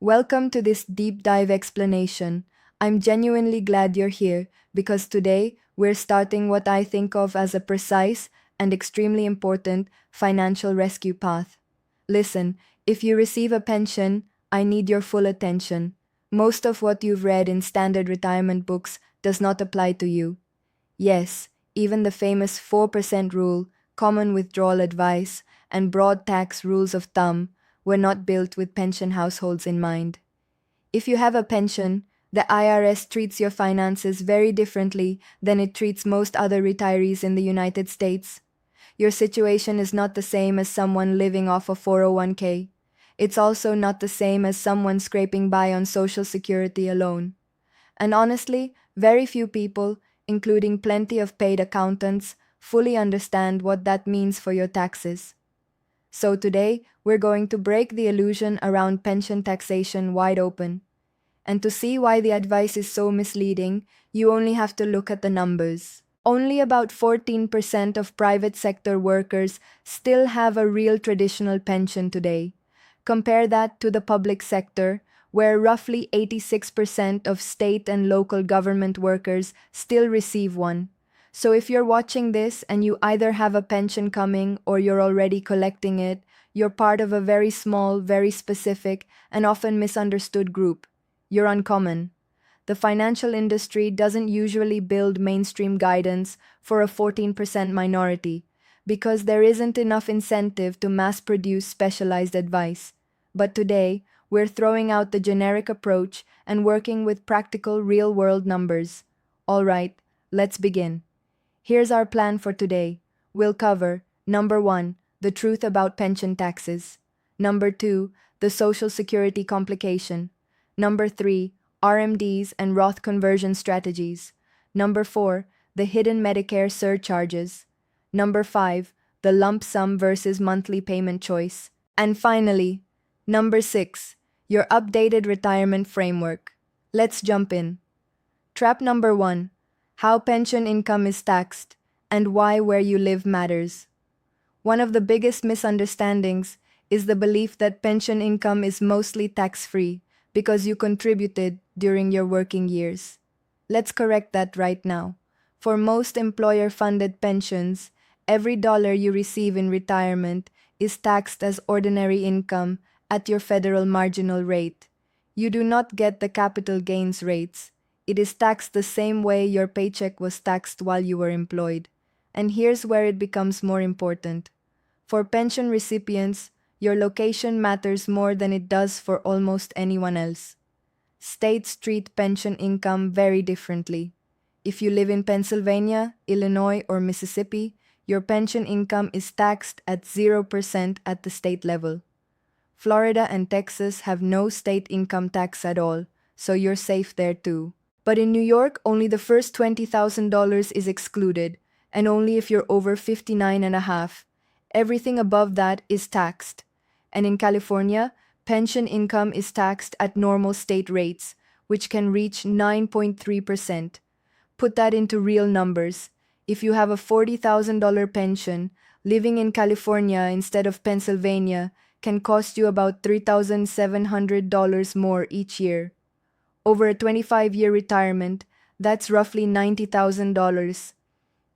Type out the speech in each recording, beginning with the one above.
Welcome to this deep dive explanation. I'm genuinely glad you're here because today we're starting what I think of as a precise and extremely important financial rescue path. Listen, if you receive a pension, I need your full attention. Most of what you've read in standard retirement books does not apply to you. Yes, even the famous 4% rule, common withdrawal advice, and broad tax rules of thumb were not built with pension households in mind. If you have a pension, the IRS treats your finances very differently than it treats most other retirees in the United States. Your situation is not the same as someone living off a 401k. It's also not the same as someone scraping by on Social Security alone. And honestly, very few people, including plenty of paid accountants, fully understand what that means for your taxes. So today, we're going to break the illusion around pension taxation wide open. And to see why the advice is so misleading, you only have to look at the numbers. Only about 14% of private sector workers still have a real traditional pension today. Compare that to the public sector, where roughly 86% of state and local government workers still receive one. So if you're watching this and you either have a pension coming or you're already collecting it, you're part of a very small, very specific, and often misunderstood group. You're uncommon. The financial industry doesn't usually build mainstream guidance for a 14% minority because there isn't enough incentive to mass produce specialized advice. But today, we're throwing out the generic approach and working with practical real-world numbers. All right, let's begin. Here's our plan for today. We'll cover number 1, the truth about pension taxes. Number 2, the Social Security complication. Number 3, RMDs and Roth conversion strategies. Number 4, the hidden Medicare surcharges. Number 5, the lump sum versus monthly payment choice. And finally, number 6, your updated retirement framework. Let's jump in. Trap number 1, how pension income is taxed and why where you live matters. One of the biggest misunderstandings is the belief that pension income is mostly tax-free because you contributed during your working years. Let's correct that right now. For most employer-funded pensions, every dollar you receive in retirement is taxed as ordinary income at your federal marginal rate. You do not get the capital gains rates. It is taxed the same way your paycheck was taxed while you were employed. And here's where it becomes more important. For pension recipients, your location matters more than it does for almost anyone else. States treat pension income very differently. If you live in Pennsylvania, Illinois, or Mississippi, your pension income is taxed at 0% at the state level. Florida and Texas have no state income tax at all, so you're safe there too. But in New York, only the first $20,000 is excluded, and only if you're over 59 and a half. Everything above that is taxed. And in California, pension income is taxed at normal state rates, which can reach 9.3%. Put that into real numbers. If you have a $40,000 pension, living in California instead of Pennsylvania can cost you about $3,700 more each year. Over a 25-year retirement, that's roughly $90,000.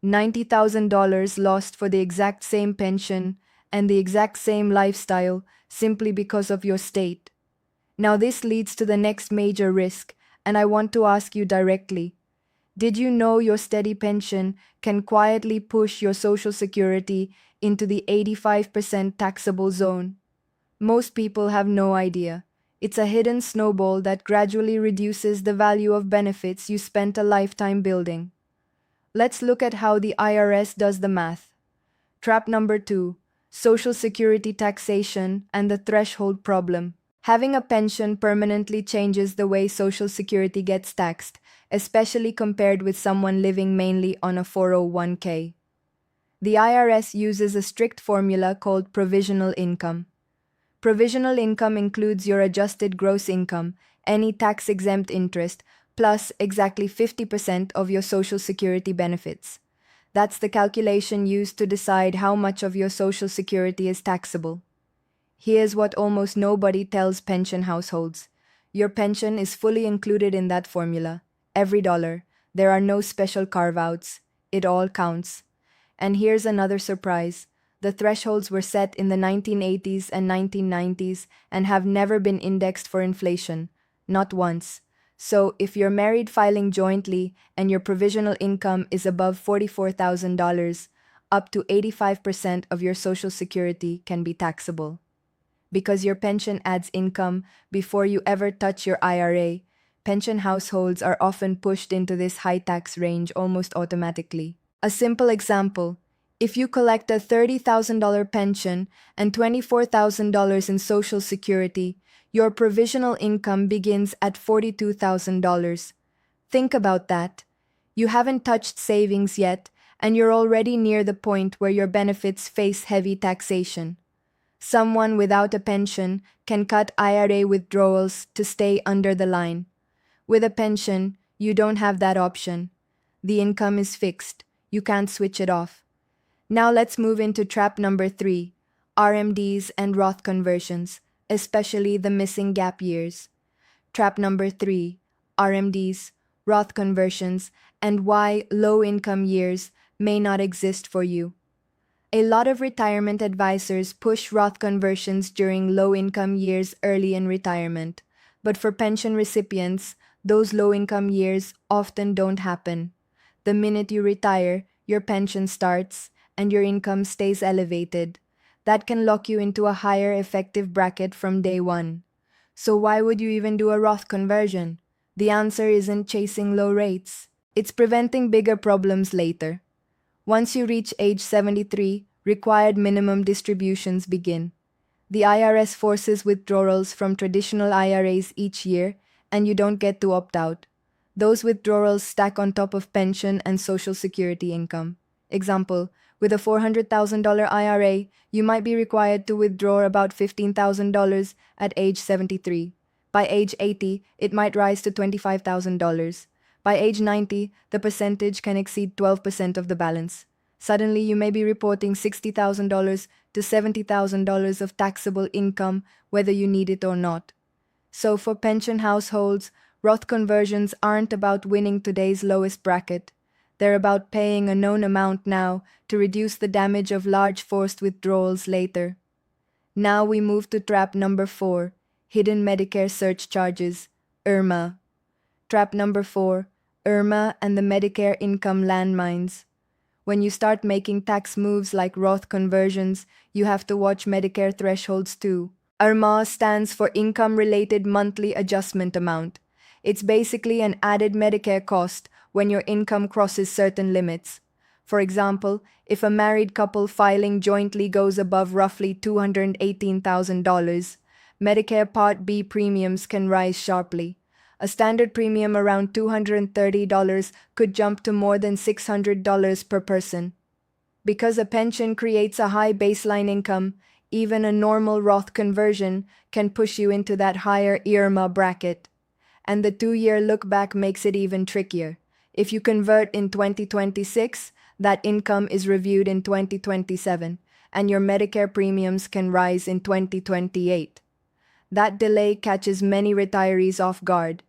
$90,000 lost for the exact same pension and the exact same lifestyle simply because of your state. Now this leads to the next major risk, and I want to ask you directly. Did you know your steady pension can quietly push your Social Security into the 85% taxable zone? Most people have no idea. It's a hidden snowball that gradually reduces the value of benefits you spent a lifetime building. Let's look at how the IRS does the math. Trap number 2, Social Security taxation and the threshold problem. Having a pension permanently changes the way Social Security gets taxed, especially compared with someone living mainly on a 401k. The IRS uses a strict formula called provisional income. Provisional income includes your adjusted gross income, any tax-exempt interest, plus exactly 50% of your Social Security benefits. That's the calculation used to decide how much of your Social Security is taxable. Here's what almost nobody tells pension households. Your pension is fully included in that formula. Every dollar. There are no special carve-outs. It all counts. And here's another surprise. The thresholds were set in the 1980s and 1990s and have never been indexed for inflation. Not once. So, if you're married filing jointly and your provisional income is above $44,000, up to 85% of your Social Security can be taxable. Because your pension adds income before you ever touch your IRA, pension households are often pushed into this high tax range almost automatically. A simple example: if you collect a $30,000 pension and $24,000 in Social Security, your provisional income begins at $42,000. Think about that. You haven't touched savings yet, and you're already near the point where your benefits face heavy taxation. Someone without a pension can cut IRA withdrawals to stay under the line. With a pension, you don't have that option. The income is fixed. You can't switch it off. Now let's move into trap number 3, RMDs and Roth conversions, especially the missing gap years. Trap number 3, RMDs, Roth conversions, and why low-income years may not exist for you. A lot of retirement advisors push Roth conversions during low-income years early in retirement, but for pension recipients, those low-income years often don't happen. The minute you retire, your pension starts, and your income stays elevated. That can lock you into a higher effective bracket from day one. So why would you even do a Roth conversion? The answer isn't chasing low rates. It's preventing bigger problems later. Once you reach age 73, required minimum distributions begin. The IRS forces withdrawals from traditional IRAs each year, and you don't get to opt out. Those withdrawals stack on top of pension and Social Security income. Example: with a $400,000 IRA, you might be required to withdraw about $15,000 at age 73. By age 80, it might rise to $25,000. By age 90, the percentage can exceed 12% of the balance. Suddenly, you may be reporting $60,000 to $70,000 of taxable income, whether you need it or not. So for pension households, Roth conversions aren't about winning today's lowest bracket. They're about paying a known amount now to reduce the damage of large forced withdrawals later. Now we move to trap number 4, hidden Medicare surcharges, IRMAA. Trap number 4, IRMAA and the Medicare income landmines. When you start making tax moves like Roth conversions, you have to watch Medicare thresholds too. IRMAA stands for Income-Related Monthly Adjustment Amount. It's basically an added Medicare cost when your income crosses certain limits. For example, if a married couple filing jointly goes above roughly $218,000, Medicare Part B premiums can rise sharply. A standard premium around $230 could jump to more than $600 per person. Because a pension creates a high baseline income, even a normal Roth conversion can push you into that higher IRMAA bracket. And the 2-year look back makes it even trickier. If you convert in 2026, that income is reviewed in 2027, and your Medicare premiums can rise in 2028. That delay catches many retirees off guard.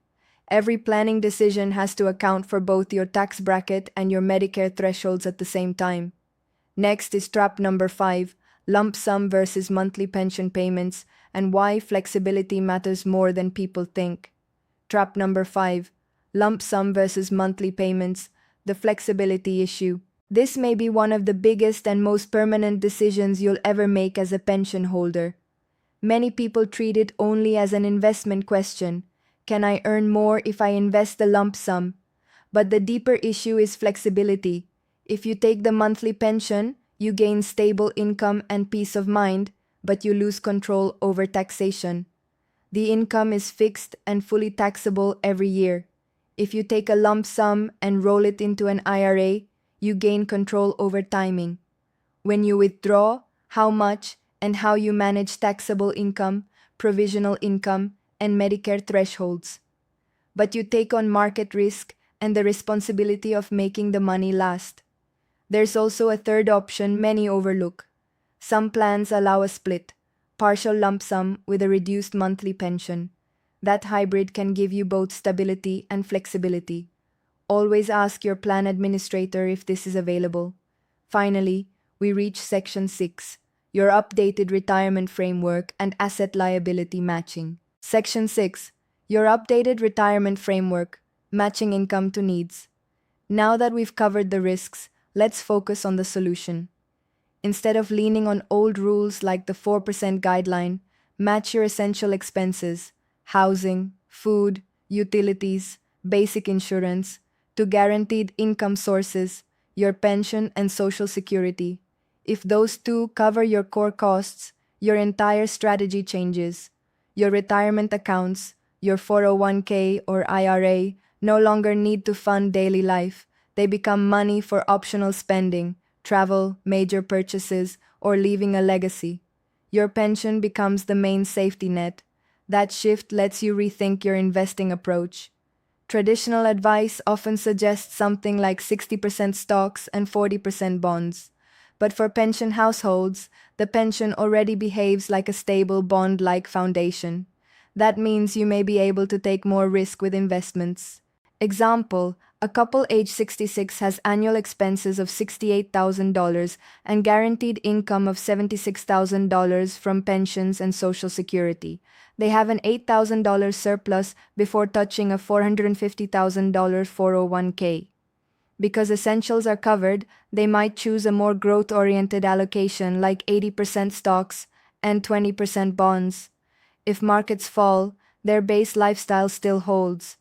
Every planning decision has to account for both your tax bracket and your Medicare thresholds at the same time. Next is trap number 5, lump sum versus monthly pension payments, and why flexibility matters more than people think. Trap number 5, lump sum versus monthly payments, the flexibility issue. This may be one of the biggest and most permanent decisions you'll ever make as a pension holder. Many people treat it only as an investment question. Can I earn more if I invest the lump sum? But the deeper issue is flexibility. If you take the monthly pension, you gain stable income and peace of mind, but you lose control over taxation. The income is fixed and fully taxable every year. If you take a lump sum and roll it into an IRA, you gain control over timing. When you withdraw, how much and how you manage taxable income, provisional income, and Medicare thresholds. But you take on market risk and the responsibility of making the money last. There's also a third option many overlook. Some plans allow a split, partial lump sum with a reduced monthly pension. That hybrid can give you both stability and flexibility. Always ask your plan administrator if this is available. Finally, we reach Section 6, your updated retirement framework and asset liability matching. Section 6, your updated retirement framework, matching income to needs. Now that we've covered the risks, let's focus on the solution. Instead of leaning on old rules like the 4% guideline, match your essential expenses, housing, food, utilities, basic insurance, to guaranteed income sources, your pension and social security. If those two cover your core costs, your entire strategy changes. Your retirement accounts, your 401k or IRA, no longer need to fund daily life. They become money for optional spending, travel, major purchases, or leaving a legacy. Your pension becomes the main safety net. That shift lets you rethink your investing approach. Traditional advice often suggests something like 60% stocks and 40% bonds. But for pension households, the pension already behaves like a stable bond-like foundation. That means you may be able to take more risk with investments. Example, a couple age 66 has annual expenses of $68,000 and guaranteed income of $76,000 from pensions and Social Security. They have an $8,000 surplus before touching a $450,000 401k. Because essentials are covered, they might choose a more growth-oriented allocation like 80% stocks and 20% bonds. If markets fall, their base lifestyle still holds.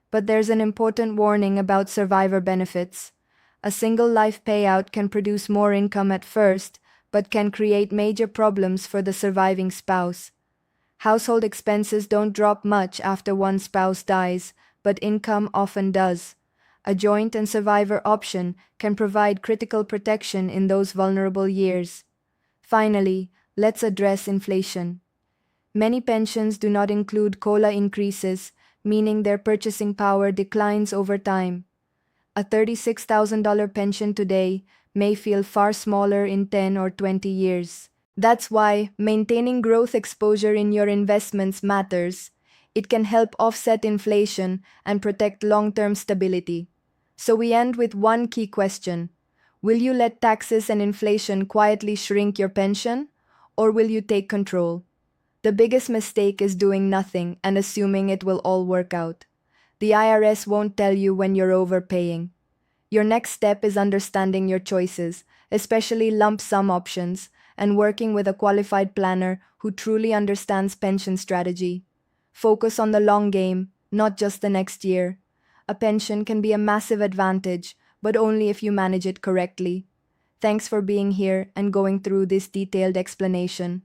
But there's an important warning about survivor benefits. A single life payout can produce more income at first, but can create major problems for the surviving spouse. Household expenses don't drop much after one spouse dies, but income often does. A joint and survivor option can provide critical protection in those vulnerable years. Finally, let's address inflation. Many pensions do not include COLA increases, meaning their purchasing power declines over time. A $36,000 pension today may feel far smaller in 10 or 20 years. That's why maintaining growth exposure in your investments matters. It can help offset inflation and protect long-term stability. So we end with one key question. Will you let taxes and inflation quietly shrink your pension, or will you take control? The biggest mistake is doing nothing and assuming it will all work out. The IRS won't tell you when you're overpaying. Your next step is understanding your choices, especially lump sum options, and working with a qualified planner who truly understands pension strategy. Focus on the long game, not just the next year. A pension can be a massive advantage, but only if you manage it correctly. Thanks for being here and going through this detailed explanation.